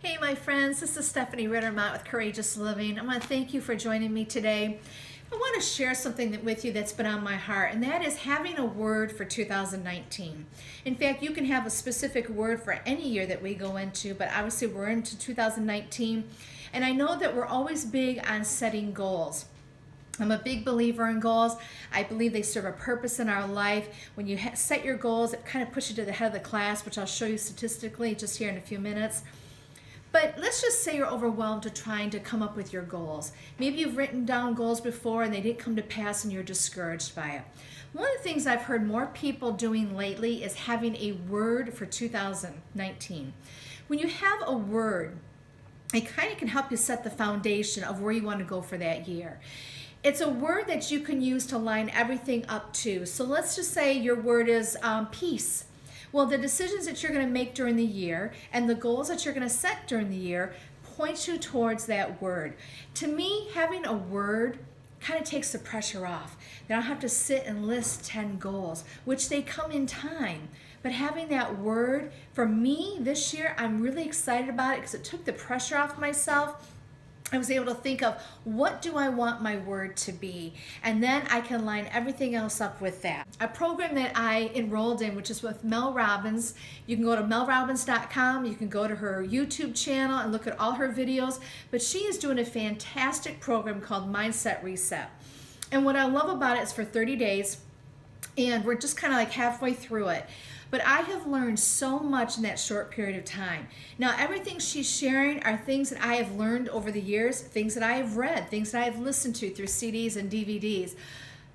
Hey my friends, this is Stephanie Rittermont with Courageous Living. I want to thank you for joining me today. I want to share something with you that's been on my heart, and that is having a word for 2019. In fact, you can have a specific word for any year that we go into, but obviously we're into 2019, and I know that we're always big on setting goals. I'm a big believer in goals. I believe they serve a purpose in our life. When you set your goals, it kind of pushes you to the head of the class, which I'll show you statistically just here in a few minutes. But let's just say you're overwhelmed to trying to come up with your goals. Maybe you've written down goals before and they didn't come to pass and you're discouraged by it. One of the things I've heard more people doing lately is having a word for 2019. When you have a word, it kind of can help you set the foundation of where you want to go for that year. It's a word that you can use to line everything up to. So let's just say your word is peace. Well, the decisions that you're going to make during the year and the goals that you're going to set during the year point you towards that word. To me, having a word kind of takes the pressure off. They don't have to sit and list 10 goals, which they come in time. But having that word, for me this year, I'm really excited about it because it took the pressure off myself. I was able to think of, what do I want my word to be? And then I can line everything else up with that. A program that I enrolled in, which is with Mel Robbins. You can go to melrobbins.com. You can go to her YouTube channel and look at all her videos. But she is doing a fantastic program called Mindset Reset. And what I love about it is for 30 days. And we're just kind of like halfway through it. But I have learned so much in that short period of time. Now, everything she's sharing are things that I have learned over the years, things that I have read, things that I have listened to through CDs and DVDs.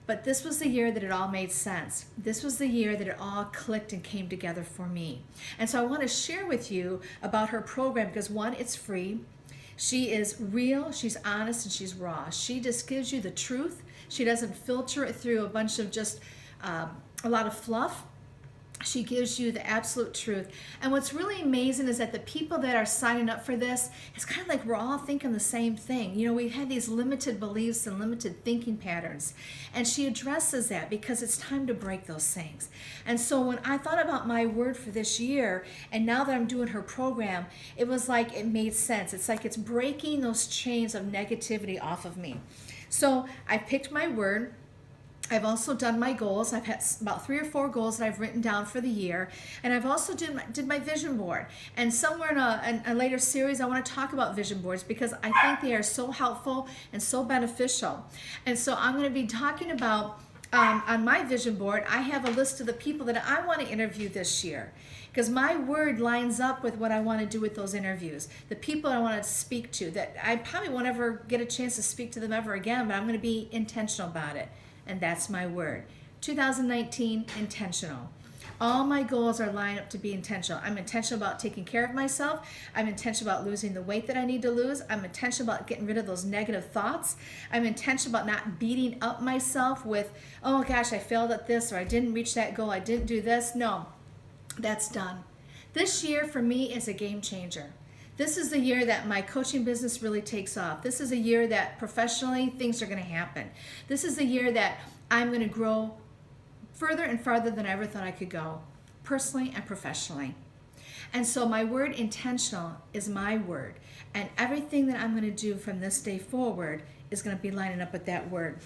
But this was the year that it all made sense. This was the year that it all clicked and came together for me. And so I want to share with you about her program because, one, it's free. She is real, she's honest, and she's raw. She just gives you the truth. She doesn't filter it through a bunch of just a lot of fluff. She gives you the absolute truth. And what's really amazing is that the people that are signing up for this, it's kind of like we're all thinking the same thing. You know, we've had these limited beliefs and limited thinking patterns. And she addresses that because it's time to break those things. And so when I thought about my word for this year, and now that I'm doing her program, it was like it made sense. It's like it's breaking those chains of negativity off of me. So I picked my word. I've also done my goals. I've had about 3 or 4 goals that I've written down for the year. And I've also did my vision board. And somewhere in a later series, I want to talk about vision boards because I think they are so helpful and so beneficial. And so I'm going to be talking about, on my vision board, I have a list of the people that I want to interview this year. Because my word lines up with what I want to do with those interviews. The people I want to speak to, that I probably won't ever get a chance to speak to them ever again, but I'm going to be intentional about it. And that's my word. 2019, intentional. All my goals are lined up to be intentional. I'm intentional about taking care of myself. I'm intentional about losing the weight that I need to lose. I'm intentional about getting rid of those negative thoughts. I'm intentional about not beating up myself with, oh gosh, I failed at this, or I didn't reach that goal, I didn't do this. No, that's done. This year for me is a game changer. This is the year that my coaching business really takes off. This is a year that professionally things are going to happen. This is the year that I'm going to grow further and farther than I ever thought I could go, personally and professionally. And so my word intentional is my word. And everything that I'm going to do from this day forward is going to be lining up with that word.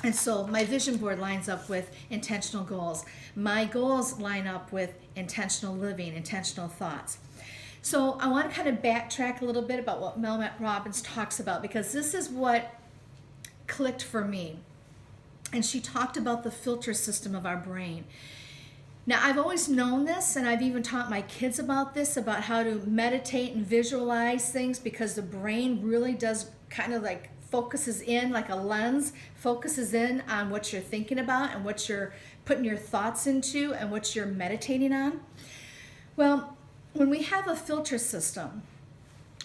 And so my vision board lines up with intentional goals. My goals line up with intentional living, intentional thoughts. So I want to kind of backtrack a little bit about what Mel Robbins talks about because this is what clicked for me. And she talked about the filter system of our brain. Now, I've always known this, and I've even taught my kids about this, about how to meditate and visualize things because the brain really does kind of like focuses in like a lens, focuses in on what you're thinking about and what you're putting your thoughts into and what you're meditating on. Well, when we have a filter system,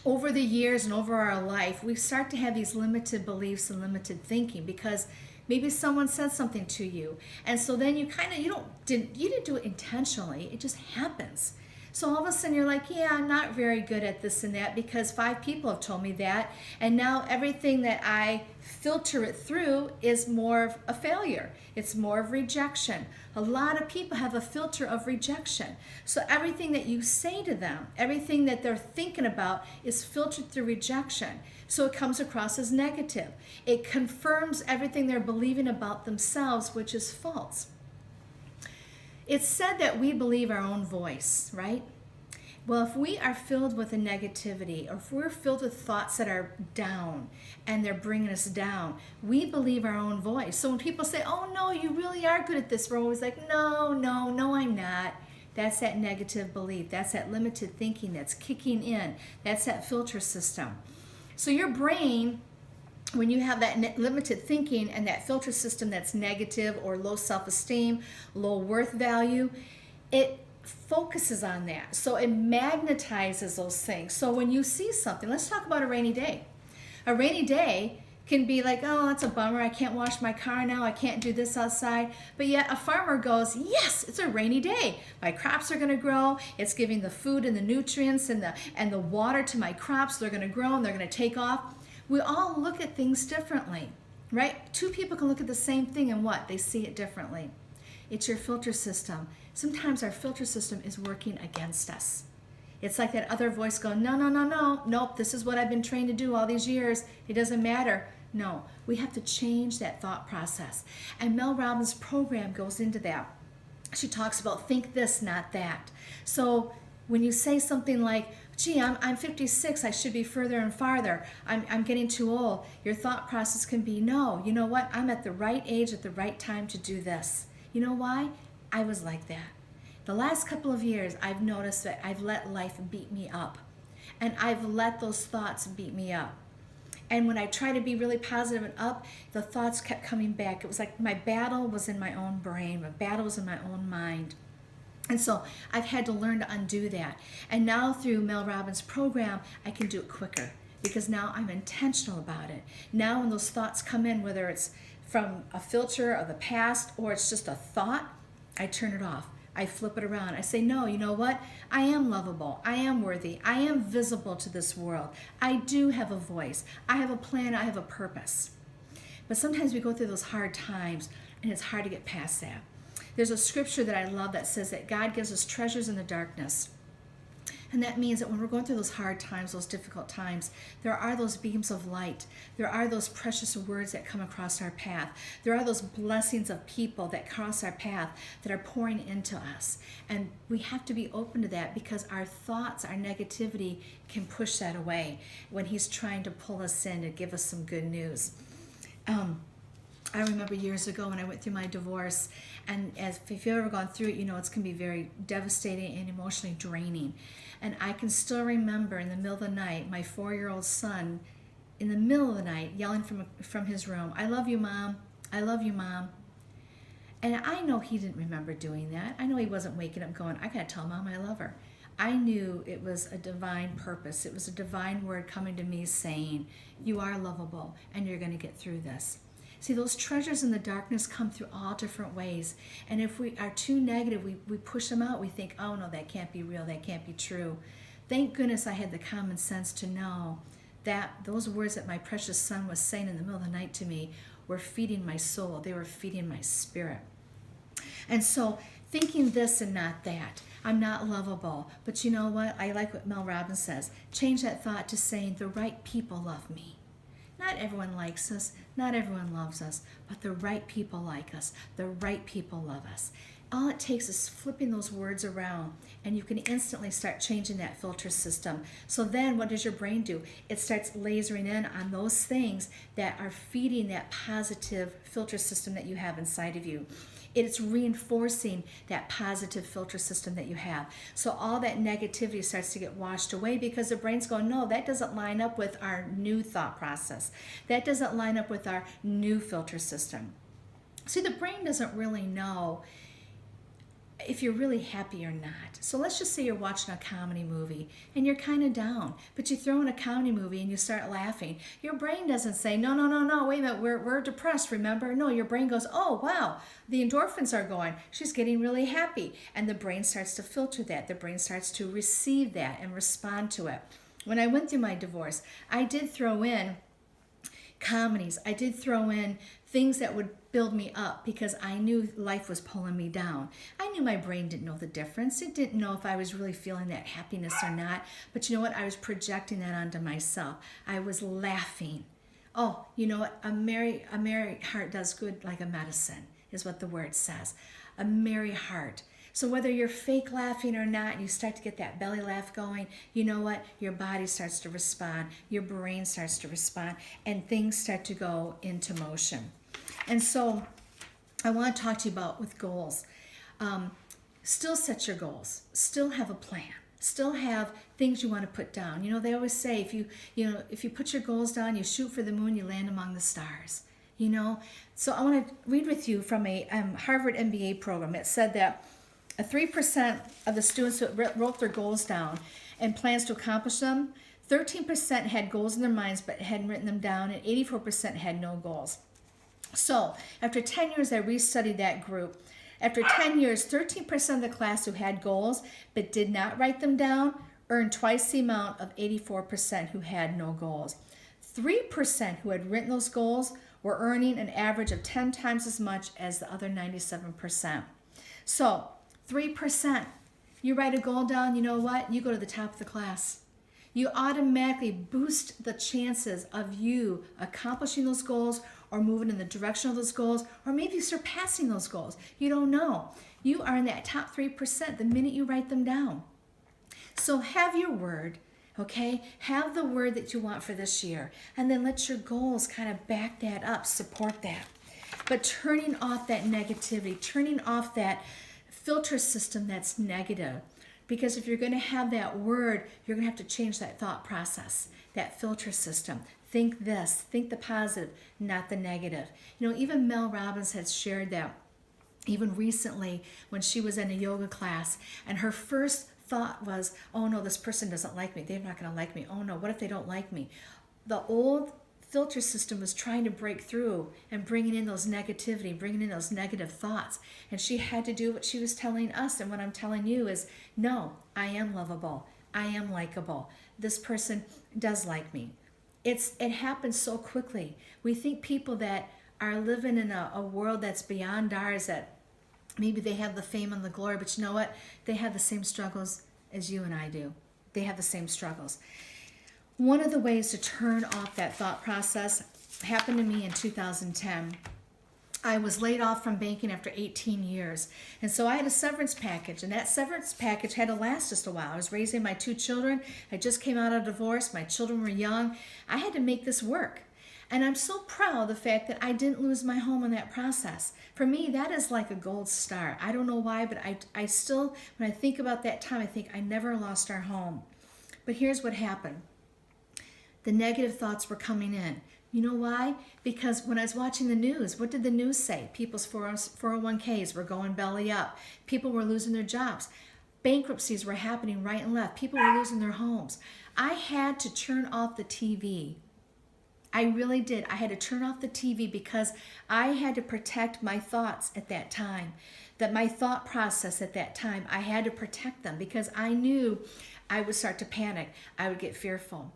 over the years and over our life, we start to have these limited beliefs and limited thinking because maybe someone said something to you. And so then you kind of, you didn't do it intentionally, it just happens. So all of a sudden you're like, yeah, I'm not very good at this and that because 5 people have told me that. And now everything that I filter it through is more of a failure. It's more of rejection. A lot of people have a filter of rejection. So everything that you say to them, everything that they're thinking about is filtered through rejection. So it comes across as negative. It confirms everything they're believing about themselves, which is false. It's said that we believe our own voice, right? Well, if we are filled with a negativity, or if we're filled with thoughts that are down and they're bringing us down, we believe our own voice. So when people say, oh no, you really are good at this, we're always like, no, I'm not. That's that negative belief. That's that limited thinking that's kicking in. That's that filter system. So your brain, when you have that limited thinking and that filter system that's negative or low self-esteem, low worth value, it focuses on that. So it magnetizes those things. So when you see something, let's talk about a rainy day. A rainy day can be like, oh, that's a bummer. I can't wash my car now. I can't do this outside. But yet a farmer goes, yes, it's a rainy day. My crops are going to grow. It's giving the food and the nutrients and the water to my crops. They're going to grow and they're going to take off. We all look at things differently, right? 2 people can look at the same thing and what? They see it differently. It's your filter system. Sometimes our filter system is working against us. It's like that other voice going, no, nope, this is what I've been trained to do all these years. It doesn't matter. No, we have to change that thought process. And Mel Robbins' program goes into that. She talks about think this, not that. So when you say something like, gee, I'm 56, I should be further and farther, I'm getting too old, your thought process can be, no, you know what, I'm at the right age at the right time to do this. You know why? I was like that. The last couple of years, I've noticed that I've let life beat me up. And I've let those thoughts beat me up. And when I try to be really positive and up, the thoughts kept coming back. It was like my battle was in my own brain. My battle was in my own mind. And so I've had to learn to undo that. And now through Mel Robbins' program, I can do it quicker because now I'm intentional about it. Now when those thoughts come in, whether it's from a filter of the past or it's just a thought, I turn it off. I flip it around. I say, no, you know what? I am lovable. I am worthy. I am visible to this world. I do have a voice. I have a plan. I have a purpose. But sometimes we go through those hard times and it's hard to get past that. There's a scripture that I love that says that God gives us treasures in the darkness. And that means that when we're going through those hard times, those difficult times, there are those beams of light. There are those precious words that come across our path. There are those blessings of people that cross our path that are pouring into us. And we have to be open to that because our thoughts, our negativity can push that away when He's trying to pull us in to give us some good news. I remember years ago when I went through my divorce, and if you've ever gone through it, you know it's going to be very devastating and emotionally draining. And I can still remember in the middle of the night, my 4-year-old son, in the middle of the night, yelling from his room, I love you, Mom. I love you, Mom. And I know he didn't remember doing that. I know he wasn't waking up going, I got to tell Mom I love her. I knew it was a divine purpose. It was a divine word coming to me saying, you are lovable and you're going to get through this. See, those treasures in the darkness come through all different ways. And if we are too negative, we push them out. We think, oh no, that can't be real. That can't be true. Thank goodness I had the common sense to know that those words that my precious son was saying in the middle of the night to me were feeding my soul. They were feeding my spirit. And so thinking this and not that. I'm not lovable. But you know what? I like what Mel Robbins says. Change that thought to saying the right people love me. Not everyone likes us, not everyone loves us, but the right people like us, the right people love us. All it takes is flipping those words around and you can instantly start changing that filter system. So then what does your brain do? It starts lasering in on those things that are feeding that positive filter system that you have inside of you. It's reinforcing that positive filter system that you have. So all that negativity starts to get washed away because the brain's going, no, that doesn't line up with our new thought process. That doesn't line up with our new filter system. See, the brain doesn't really know if you're really happy or not. So let's just say you're watching a comedy movie and you're kind of down, but you throw in a comedy movie and you start laughing. Your brain doesn't say, no, no, no, no, wait a minute, we're depressed, remember? No, your brain goes, oh, wow, the endorphins are going. She's getting really happy. And the brain starts to filter that. The brain starts to receive that and respond to it. When I went through my divorce, I did throw in comedies. I did throw in things that would build me up because I knew life was pulling me down. I knew my brain didn't know the difference. It didn't know if I was really feeling that happiness or not. But you know what? I was projecting that onto myself. I was laughing. Oh, you know what? A merry heart does good like a medicine, is what the word says. A merry heart. So whether you're fake laughing or not, and you start to get that belly laugh going, you know what? Your body starts to respond, your brain starts to respond, and things start to go into motion. And so I want to talk to you about with goals. Still set your goals. Still have a plan. Still have things you want to put down. You know, they always say if you put your goals down, you shoot for the moon, you land among the stars. You know, so I want to read with you from a Harvard MBA program. It said that 3% of the students who wrote their goals down and plans to accomplish them, 13% had goals in their minds but hadn't written them down, and 84% had no goals. So after 10 years, I restudied that group. After 10 years, 13% of the class who had goals but did not write them down earned twice the amount of 84% who had no goals. 3% who had written those goals were earning an average of 10 times as much as the other 97%. So 3%, you write a goal down, you know what? You go to the top of the class. You automatically boost the chances of you accomplishing those goals or moving in the direction of those goals or maybe surpassing those goals. You don't know. You are in that top 3% the minute you write them down. So have your word, okay? Have the word that you want for this year, and then let your goals kind of back that up, support that. But turning off that negativity, turning off that filter system that's negative. Because if you're going to have that word, you're going to have to change that thought process, that filter system. Think this, think the positive, not the negative. You know, even Mel Robbins has shared that even recently when she was in a yoga class, and her first thought was, oh no, this person doesn't like me. They're not going to like me. Oh no, what if they don't like me? The old filter system was trying to break through and bringing in those negativity, bringing in those negative thoughts. And she had to do what she was telling us. And what I'm telling you is, no, I am lovable. I am likable. This person does like me. It happens so quickly. We think people that are living in a world that's beyond ours, that maybe they have the fame and the glory, but you know what? They have the same struggles as you and I do. They have the same struggles. One of the ways to turn off that thought process happened to me in 2010. I was laid off from banking after 18 years. And so I had a severance package, and that severance package had to last just a while. I was raising my 2 children. I just came out of divorce. My children were young. I had to make this work. And I'm so proud of the fact that I didn't lose my home in that process. For me, that is like a gold star. I don't know why, but I still, when I think about that time, I think I never lost our home. But here's what happened. The negative thoughts were coming in. You know why? Because when I was watching the news, what did the news say? People's 401ks were going belly up. People were losing their jobs. Bankruptcies were happening right and left. People were losing their homes. I had to turn off the TV. I really did. I had to turn off the TV because I had to protect my thoughts at that time. That my thought process at that time, I had to protect them because I knew I would start to panic. I would get fearful.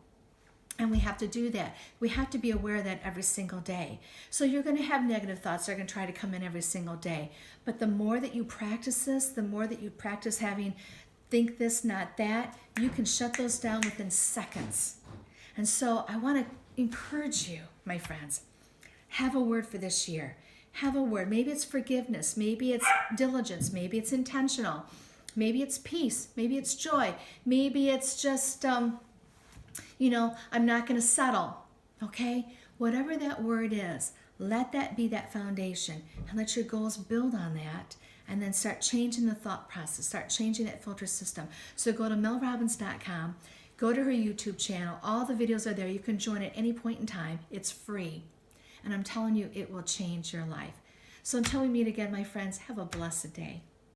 And we have to do that. We have to be aware of that every single day. So you're going to have negative thoughts. They're going to try to come in every single day. But the more that you practice this, the more that you practice having think this, not that, you can shut those down within seconds. And so I want to encourage you, my friends, have a word for this year. Have a word. Maybe it's forgiveness. Maybe it's diligence. Maybe it's intentional. Maybe it's peace. Maybe it's joy. Maybe it's just... I'm not going to settle, okay? Whatever that word is, let that be that foundation and let your goals build on that and then start changing the thought process, start changing that filter system. So go to melrobbins.com, go to her YouTube channel. All the videos are there. You can join at any point in time. It's free. And I'm telling you, it will change your life. So until we meet again, my friends, have a blessed day.